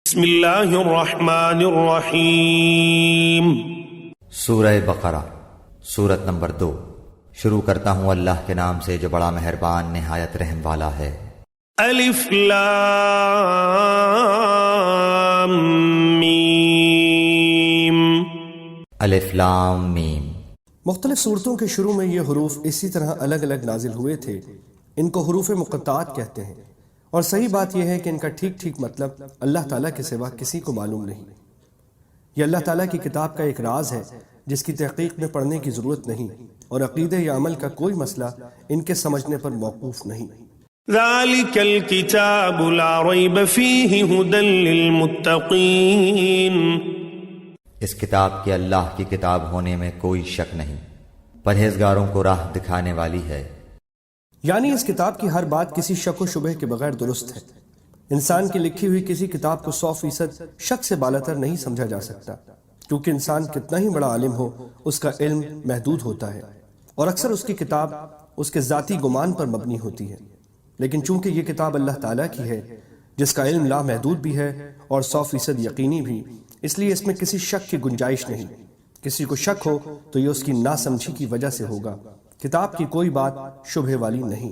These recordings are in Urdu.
بسم اللہ الرحمن الرحیم۔ سورہ بقرہ سورت نمبر 2۔ شروع کرتا ہوں اللہ کے نام سے جو بڑا مہربان نہایت رحم والا ہے۔ الف لام میم۔ الف لام میم۔ مختلف صورتوں کے شروع میں یہ حروف اسی طرح الگ الگ نازل ہوئے تھے۔ ان کو حروف مقطعات کہتے ہیں، اور صحیح بات یہ ہے کہ ان کا ٹھیک مطلب اللہ تعالیٰ کے سوا کسی کو معلوم نہیں۔ یہ اللہ تعالیٰ کی کتاب کا ایک راز ہے جس کی تحقیق میں پڑھنے کی ضرورت نہیں، اور عقیدے یا عمل کا کوئی مسئلہ ان کے سمجھنے پر موقوف نہیں۔ ذالک الکتاب لا ریب فیہ ھدی للمتقین۔ اس کتاب کے اللہ کی کتاب ہونے میں کوئی شک نہیں، پرہیزگاروں کو راہ دکھانے والی ہے۔ یعنی اس کتاب کی ہر بات کسی شک و شبہ کے بغیر درست ہے۔ انسان کی لکھی ہوئی کسی کتاب کو 100% شک سے بالاتر نہیں سمجھا جا سکتا، کیونکہ انسان کتنا ہی بڑا عالم ہو اس کا علم محدود ہوتا ہے، اور اکثر اس کی کتاب اس کے ذاتی گمان پر مبنی ہوتی ہے۔ لیکن چونکہ یہ کتاب اللہ تعالیٰ کی ہے جس کا علم لامحدود بھی ہے اور 100% یقینی بھی، اس لیے اس میں کسی شک کی گنجائش نہیں۔ کسی کو شک ہو تو یہ اس کی ناسمجھی کی وجہ سے ہوگا۔ کتاب کی کوئی بات شبہ والی نہیں۔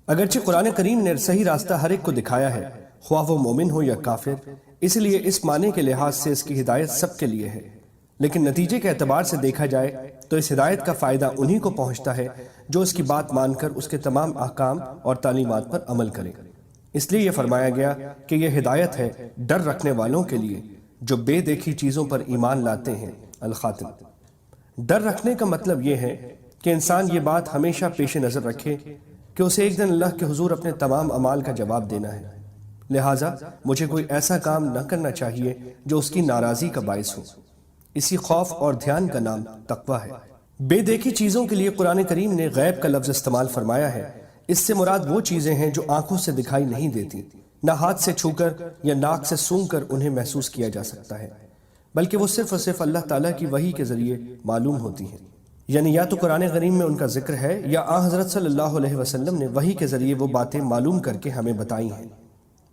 اگرچہ قرآن کریم نے صحیح راستہ ہر ایک کو دکھایا ہے، خواہ وہ مومن ہو یا کافر، اس لیے اس معنی کے لحاظ سے اس کی ہدایت سب کے لیے ہے۔ لیکن نتیجے کے اعتبار سے دیکھا جائے تو اس ہدایت کا فائدہ انہی کو پہنچتا ہے جو اس کی بات مان کر اس کے تمام احکام اور تعلیمات پر عمل کرے۔ اس لیے یہ فرمایا گیا کہ یہ ہدایت ہے ڈر رکھنے والوں کے لیے جو بے دیکھی چیزوں پر ایمان لاتے ہیں۔ الخاتم۔ ڈر رکھنے کا مطلب یہ ہے کہ انسان یہ بات ہمیشہ پیش نظر رکھے کہ اسے ایک دن اللہ کے حضور اپنے تمام اعمال کا جواب دینا ہے، لہٰذا مجھے کوئی ایسا کام نہ کرنا چاہیے جو اس کی ناراضی کا باعث ہو۔ اسی خوف اور دھیان کا نام تقویٰ ہے۔ بے دیکھی چیزوں کے لیے قرآن کریم نے غیب کا لفظ استعمال فرمایا ہے۔ اس سے مراد وہ چیزیں ہیں جو آنکھوں سے دکھائی نہیں دیتی، نہ ہاتھ سے چھو کر یا ناک سے سونگھ کر انہیں محسوس کیا جا سکتا ہے، بلکہ وہ صرف اور صرف اللہ تعالیٰ کی وحی کے ذریعے معلوم ہوتی ہیں۔ یعنی یا تو قرآن کریم میں ان کا ذکر ہے یا آن حضرت صلی اللہ علیہ وسلم نے وحی کے ذریعے وہ باتیں معلوم کر کے ہمیں بتائی ہیں،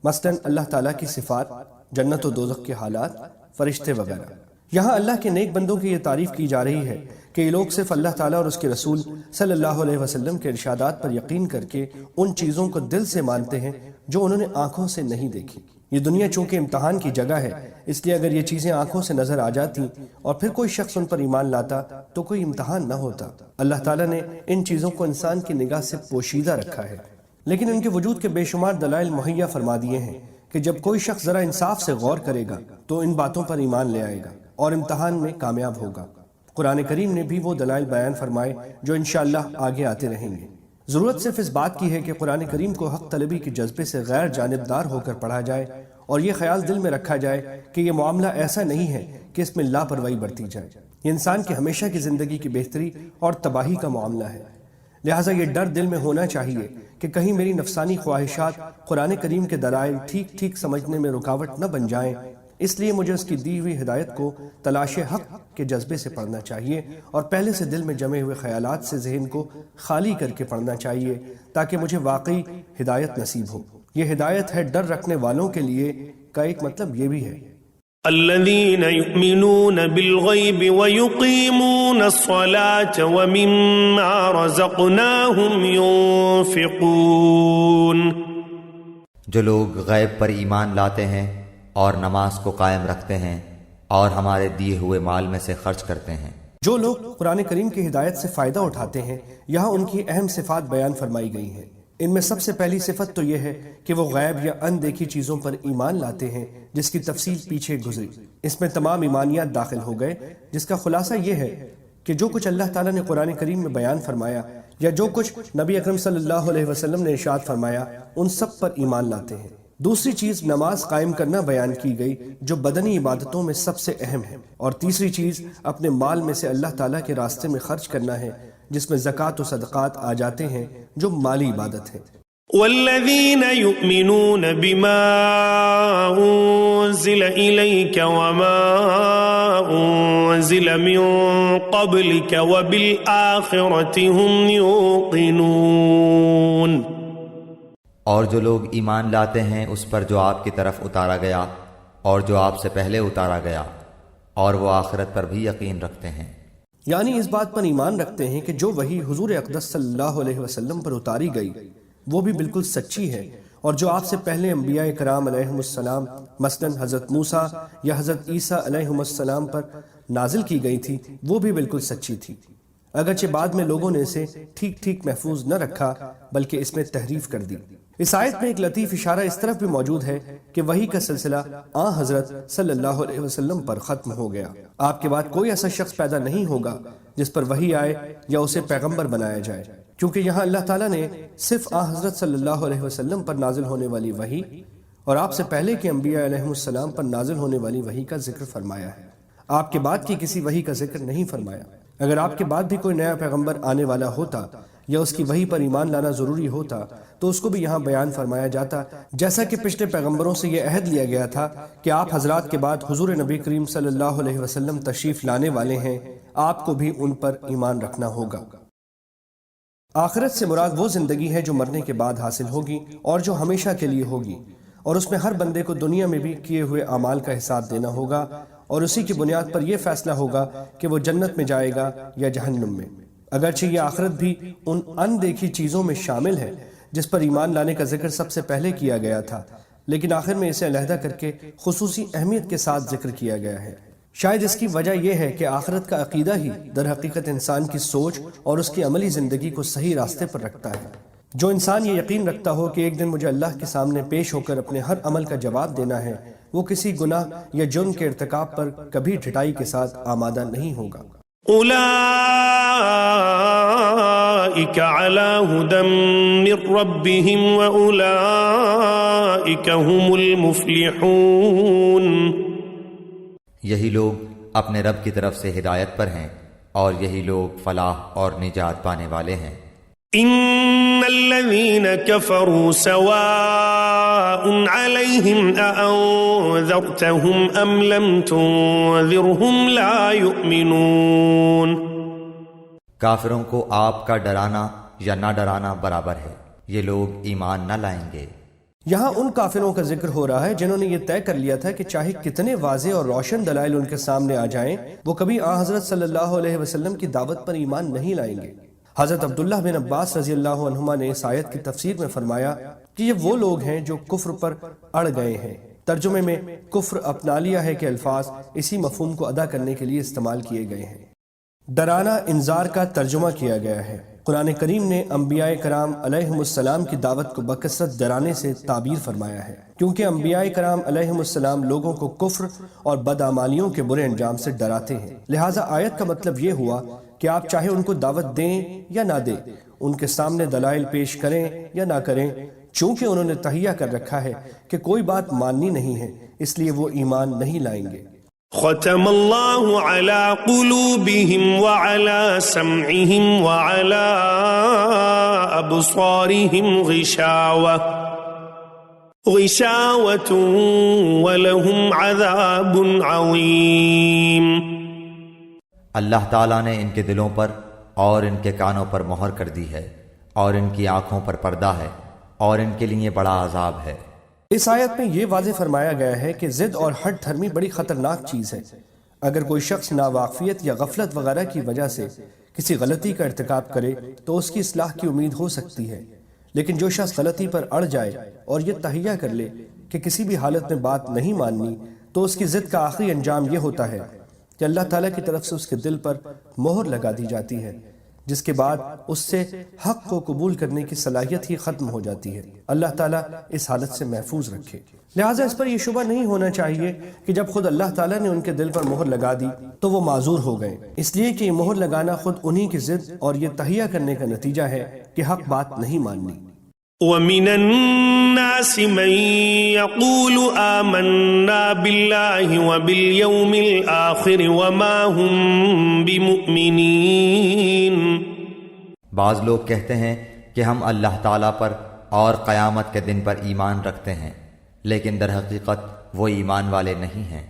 مثلاً اللہ تعالیٰ کی صفات، جنت و دوزخ کے حالات، فرشتے وغیرہ۔ یہاں اللہ کے نیک بندوں کی یہ تعریف کی جا رہی ہے کہ یہ لوگ صرف اللہ تعالیٰ اور اس کے رسول صلی اللہ علیہ وسلم کے ارشادات پر یقین کر کے ان چیزوں کو دل سے مانتے ہیں جو انہوں نے آنکھوں سے نہیں دیکھی۔ یہ دنیا چونکہ امتحان کی جگہ ہے، اس لیے اگر یہ چیزیں آنکھوں سے نظر آ جاتی اور پھر کوئی شخص ان پر ایمان لاتا تو کوئی امتحان نہ ہوتا۔ اللہ تعالیٰ نے ان چیزوں کو انسان کی نگاہ سے پوشیدہ رکھا ہے، لیکن ان کے وجود کے بے شمار دلائل مہیا فرما دیے ہیں کہ جب کوئی شخص ذرا انصاف سے غور کرے گا تو ان باتوں پر ایمان لے آئے گا اور امتحان میں کامیاب ہوگا۔ قرآن کریم نے بھی وہ دلائل بیان فرمائے جو انشاءاللہ آگے آتے رہیں گے۔ ضرورت صرف اس بات کی ہے کہ قرآن کریم کو حق طلبی کے جذبے سے غیر جانبدار ہو کر پڑھا جائے، اور یہ خیال دل میں رکھا جائے کہ یہ معاملہ ایسا نہیں ہے کہ اس میں لاپرواہی برتی جائے۔ یہ انسان کی ہمیشہ کی زندگی کی بہتری اور تباہی کا معاملہ ہے، لہٰذا یہ ڈر دل میں ہونا چاہیے کہ کہیں میری نفسانی خواہشات قرآن کریم کے دلائل ٹھیک سمجھنے میں رکاوٹ نہ بن جائیں۔ اس لیے مجھے اس کی دی ہوئی ہدایت کو تلاش حق کے جذبے سے پڑھنا چاہیے، اور پہلے سے دل میں جمے ہوئے خیالات سے ذہن کو خالی کر کے پڑھنا چاہیے تاکہ مجھے واقعی ہدایت نصیب ہو۔ یہ ہدایت ہے ڈر رکھنے والوں کے لیے کا ایک مطلب یہ بھی ہے الذین یؤمنون بالغیب ویقیمون الصلاة ومما رزقناہم ينفقون۔ جو لوگ غیب پر ایمان لاتے ہیں اور نماز کو قائم رکھتے ہیں اور ہمارے دیے ہوئے مال میں سے خرچ کرتے ہیں۔ جو لوگ قرآن کریم کی ہدایت سے فائدہ اٹھاتے ہیں، یہاں ان کی اہم صفات بیان فرمائی گئی ہیں۔ ان میں سب سے پہلی صفت تو یہ ہے کہ وہ غیب یا ان دیکھی چیزوں پر ایمان لاتے ہیں، جس کی تفصیل پیچھے گزری۔ اس میں تمام ایمانیات داخل ہو گئے، جس کا خلاصہ یہ ہے کہ جو کچھ اللہ تعالیٰ نے قرآن کریم میں بیان فرمایا یا جو کچھ نبی اکرم صلی اللہ علیہ وسلم نے ارشاد فرمایا، ان سب پر ایمان لاتے ہیں۔ دوسری چیز نماز قائم کرنا بیان کی گئی جو بدنی عبادتوں میں سب سے اہم ہے، اور تیسری چیز اپنے مال میں سے اللہ تعالیٰ کے راستے میں خرچ کرنا ہے، جس میں زکوٰۃ و صدقات آ جاتے ہیں جو مالی عبادت ہے۔ والذین یؤمنون بما انزل الیک وما انزل من قبلک وبالآخرۃ هم یوقنون۔ اور جو لوگ ایمان لاتے ہیں اس پر جو آپ کی طرف اتارا گیا اور جو آپ سے پہلے اتارا گیا، اور وہ آخرت پر بھی یقین رکھتے ہیں۔ یعنی اس بات پر ایمان رکھتے ہیں کہ جو وحی حضور اقدس صلی اللہ علیہ وسلم پر اتاری گئی وہ بھی بالکل سچی ہے، اور جو آپ سے پہلے انبیاء کرام علیہم السلام مثلاً حضرت موسیٰ یا حضرت عیسیٰ علیہم السلام پر نازل کی گئی تھی وہ بھی بالکل سچی تھی، اگرچہ بعد میں لوگوں نے اسے ٹھیک ٹھیک محفوظ نہ رکھا بلکہ اس میں تحریف کر دی۔ اس آیت میں ایک لطیف اشارہ اس طرف بھی موجود ہے کہ وحی کا سلسلہ حضرت صلی اللہ علیہ وسلم پر ختم ہو گیا۔ آپ کے بعد کوئی ایسا شخص پیدا نہیں ہوگا جس پر وحی آئے یا اسے پیغمبر بنایا جائے، کیونکہ یہاں اللہ تعالیٰ نے صرف حضرت صلی اللہ علیہ وسلم پر نازل ہونے والی وحی اور آپ سے پہلے کے انبیاء علیہ السلام پر نازل ہونے والی وحی کا ذکر فرمایا ہے، آپ کے بعد کی کسی وحی کا ذکر نہیں فرمایا۔ اگر آپ کے بعد بھی کوئی نیا پیغمبر آنے والا ہوتا یا اس کی وحی پر ایمان لانا ضروری ہوتا تو اس کو بھی یہاں بیان فرمایا جاتا، جیسا کہ پچھلے پیغمبروں سے یہ عہد لیا گیا تھا کہ آپ حضرات کے بعد حضور نبی کریم صلی اللہ علیہ وسلم تشریف لانے والے ہیں، آپ کو بھی ان پر ایمان رکھنا ہوگا۔ آخرت سے مراد وہ زندگی ہے جو مرنے کے بعد حاصل ہوگی اور جو ہمیشہ کے لیے ہوگی، اور اس میں ہر بندے کو دنیا میں بھی کیے ہوئے اعمال کا حساب دینا ہوگا، اور اسی کی بنیاد پر یہ فیصلہ ہوگا کہ وہ جنت میں جائے گا یا جہنم میں۔ اگرچہ یہ آخرت بھی ان اندیکھی چیزوں میں شامل ہے جس پر ایمان لانے کا ذکر سب سے پہلے کیا گیا تھا، لیکن آخر میں اسے علیحدہ کر کے خصوصی اہمیت کے ساتھ ذکر کیا گیا ہے۔ شاید اس کی وجہ یہ ہے کہ آخرت کا عقیدہ ہی در حقیقت انسان کی سوچ اور اس کی عملی زندگی کو صحیح راستے پر رکھتا ہے۔ جو انسان یہ یقین رکھتا ہو کہ ایک دن مجھے اللہ کے سامنے پیش ہو کر اپنے ہر عمل کا جواب دینا ہے، وہ کسی گناہ یا جرم کے ارتکاب پر کبھی ڈھٹائی کے ساتھ آمادہ نہیں ہوگا۔ اولئک علی ھدی من ربہم واولئک ھم المفلحون۔ یہی لوگ اپنے رب کی طرف سے ہدایت پر ہیں اور یہی لوگ فلاح اور نجات پانے والے ہیں۔ ان الذین کفروا سواء علیہم اانذرتہم ام لم تنذرہم لا یؤمنون۔ کافروں کو آپ کا ڈرانا یا نہ ڈرانا برابر ہے، یہ لوگ ایمان نہ لائیں گے۔ یہاں ان کافروں کا ذکر ہو رہا ہے جنہوں نے یہ طے کر لیا تھا کہ چاہے کتنے واضح اور روشن دلائل ان کے سامنے آ جائیں وہ کبھی حضرت صلی اللہ علیہ وسلم کی دعوت پر ایمان نہیں لائیں گے۔ حضرت عبداللہ بن عباس رضی اللہ عنہما نے اس آیت کی تفسیر میں فرمایا کہ یہ وہ لوگ ہیں جو کفر پر اڑ گئے ہیں۔ ترجمے میں کفر اپنا لیا ہے کہ الفاظ اسی مفہوم کو ادا کرنے کے لیے استعمال کیے گئے ہیں۔ ڈرانا انذار کا ترجمہ کیا گیا ہے۔ قرآن کریم نے انبیاء کرام علیہم السلام کی دعوت کو بکثرت ڈرانے سے تعبیر فرمایا ہے، کیونکہ انبیاء کرام علیہم السلام لوگوں کو کفر اور بدعمالیوں کے برے انجام سے ڈراتے ہیں، لہٰذا آیت کا مطلب یہ ہوا کہ آپ چاہے ان کو دعوت دیں یا نہ دیں، ان کے سامنے دلائل پیش کریں یا نہ کریں، چونکہ انہوں نے تہیہ کر رکھا ہے کہ کوئی بات ماننی نہیں ہے، اس لیے وہ ایمان نہیں لائیں گے۔ ختم اللہ علی قلوبہم وعلی سمعہم وعلی ابصارہم غشاوۃ ولہم عذاب عظیم۔ اللہ تعالیٰ نے ان کے دلوں پر اور ان کے کانوں پر مہر کر دی ہے، اور ان کی آنکھوں پر پردہ ہے، اور ان کے لیے بڑا عذاب ہے۔ اس آیت میں یہ واضح فرمایا گیا ہے کہ ضد اور ہٹ دھرمی بڑی خطرناک چیز ہے۔ اگر کوئی شخص ناواقفیت یا غفلت وغیرہ کی وجہ سے کسی غلطی کا ارتکاب کرے تو اس کی اصلاح کی امید ہو سکتی ہے، لیکن جو شخص غلطی پر اڑ جائے اور یہ تہیہ کر لے کہ کسی بھی حالت میں بات نہیں ماننی تو اس کی ضد کا آخری انجام یہ ہوتا ہے کہ اللہ تعالیٰ کی طرف سے اس کے دل پر مہر لگا دی جاتی ہے، جس کے بعد اس سے حق کو قبول کرنے کی صلاحیت ہی ختم ہو جاتی ہے۔ اللہ تعالیٰ اس حالت سے محفوظ رکھے۔ لہٰذا اس پر یہ شبہ نہیں ہونا چاہیے کہ جب خود اللہ تعالیٰ نے ان کے دل پر مہر لگا دی تو وہ معذور ہو گئے، اس لیے کہ یہ مہر لگانا خود انہی کی ضد اور یہ تہیہ کرنے کا نتیجہ ہے کہ حق بات نہیں ماننی۔ وَمِنَ النَّاسِ مَن يَقُولُ آمَنَّا بِاللَّهِ وَبِالْيَوْمِ الْآخِرِ وَمَا هُمْ بِمُؤْمِنِينَ۔ بعض لوگ کہتے ہیں کہ ہم اللہ تعالیٰ پر اور قیامت کے دن پر ایمان رکھتے ہیں، لیکن در حقیقت وہ ایمان والے نہیں ہیں۔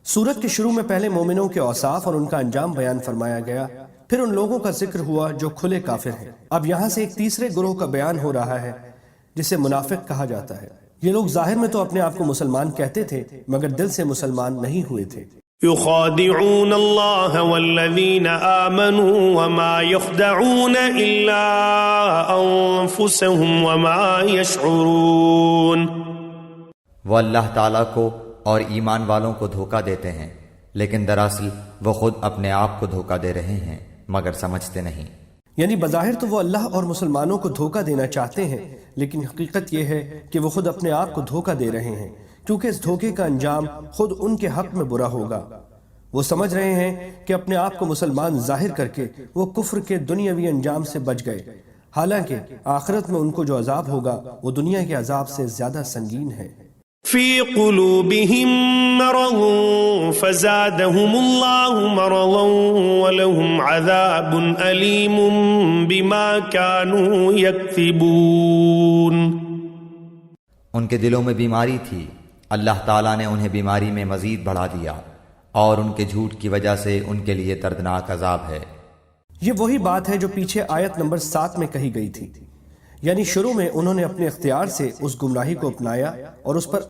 سورت کے شروع میں پہلے مومنوں کے اوصاف اور ان کا انجام بیان فرمایا گیا، پھر ان لوگوں کا ذکر ہوا جو کھلے کافر ہیں۔ اب یہاں سے ایک تیسرے گروہ کا بیان ہو رہا ہے جسے منافق کہا جاتا ہے۔ یہ لوگ ظاہر میں تو اپنے آپ کو مسلمان کہتے تھے مگر دل سے مسلمان نہیں ہوئے تھے۔ يخادعون الله والذين آمنوا وما يخدعون إلا أنفسهم وما يشعرون۔ وہ اللہ تعالیٰ کو اور ایمان والوں کو دھوکہ دیتے ہیں لیکن دراصل وہ خود اپنے آپ کو دھوکہ دے رہے ہیں مگر سمجھتے نہیں۔ یعنی بظاہر تو وہ اللہ اور مسلمانوں کو دھوکہ دینا چاہتے ہیں لیکن حقیقت یہ ہے کہ وہ خود اپنے آپ کو دھوکہ دے رہے ہیں، کیونکہ اس دھوکے کا انجام خود ان کے حق میں برا ہوگا۔ وہ سمجھ رہے ہیں کہ اپنے آپ کو مسلمان ظاہر کر کے وہ کفر کے دنیاوی انجام سے بچ گئے، حالانکہ آخرت میں ان کو جو عذاب ہوگا وہ دنیا کے عذاب سے زیادہ سنگین ہے۔ في قلوبهم مرض فزادهم الله مرضا ولهم عذاب أليم بما كانوا يكذبون۔ ان کے دلوں میں بیماری تھی، اللہ تعالیٰ نے انہیں بیماری میں مزید بڑھا دیا اور ان کے جھوٹ کی وجہ سے ان کے لیے دردناک عذاب ہے۔ یہ وہی بات ہے جو پیچھے آیت نمبر 7 میں کہی گئی تھی، یعنی شروع میں انہوں نے اپنے اختیار سے اس گمراہی کو اپنایا اور اس پر